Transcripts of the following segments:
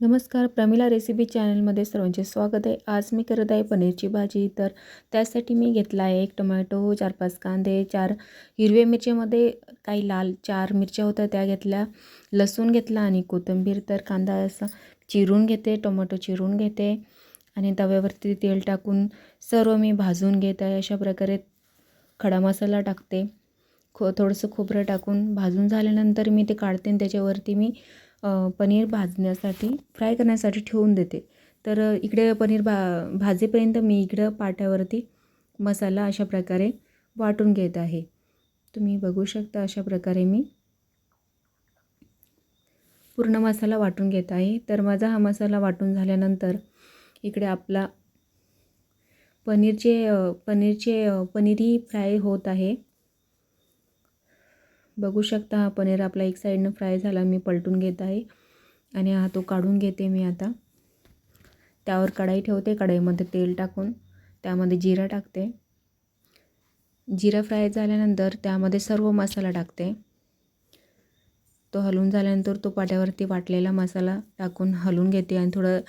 नमस्कार, प्रमिला रेसिपी चॅनलमध्ये सर्वांचे स्वागत आहे। आज मी करत आहे पनीरची भाजी। तर त्यासाठी मी घेतला आहे 1 टोमॅटो, 4-5 कांदे, 4 हिरव्या मिरच्यामध्ये काही लाल 4 मिरच्या होत्या त्या घेतल्या, लसूण घेतला आणि कोथिंबीर। तर कांदा असा चिरून घेते, टोमॅटो चिरून घेते आणि तव्यावरती तेल टाकून सर्व मी भाजून घेत आहे। अशा प्रकारे खडा मसाला टाकते, थोडंसं खोबरं टाकून भाजून झाल्यानंतर मी ते काढते आणि त्याच्यावरती मी पनीर भाजण्यासाठी फ्राय करण्यासाठी ठेवून देते। तर इकडे पनीर भाजेपर्यंत मी इकडं पाट्यावरती मसाला अशा प्रकारे वाटून घेत आहे। तुम्ही बघू शकता अशा प्रकारे मी पूर्ण मसाला वाटून घेत आहे। तर माझा हा मसाला वाटून झाल्यानंतर इकडे आपला पनीरही फ्राय होत आहे। बघू शकता हा पनीर आपला एक साईडनं फ्राय झाला, मी पलटून घेत आहे आणि हा तो काढून घेते मी। आता त्यावर कढाई ठेवते, कढईमध्ये तेल टाकून त्यामध्ये जिरा टाकते। जिरा फ्राय झाल्यानंतर त्यामध्ये सर्व मसाला टाकते। तो हलवून झाल्यानंतर तो पाट्यावरती वाटलेला मसाला टाकून हलवून घेते आणि थोडं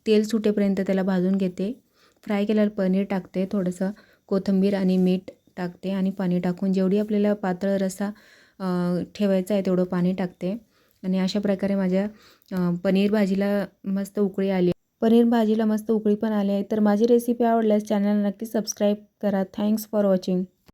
तेल सुटेपर्यंत त्याला भाजून घेते। फ्राय केलेलं पनीर टाकते, थोडंसं कोथिंबीर आणि मीठ टाकते आणि पाणी टाकून जेवढी आपल्याला पातळ रस्सा ठेवायचा आहे तेवढं पाणी टाकते आणि अशा प्रकारे माझ्या पनीर भाजीला मस्त उकळी आली। पनीर भाजीला मस्त उकळी पण आली आहे। तर माझी रेसिपी आवडल्यास चॅनलला नक्की सबस्क्राईब करा। Thanks for watching.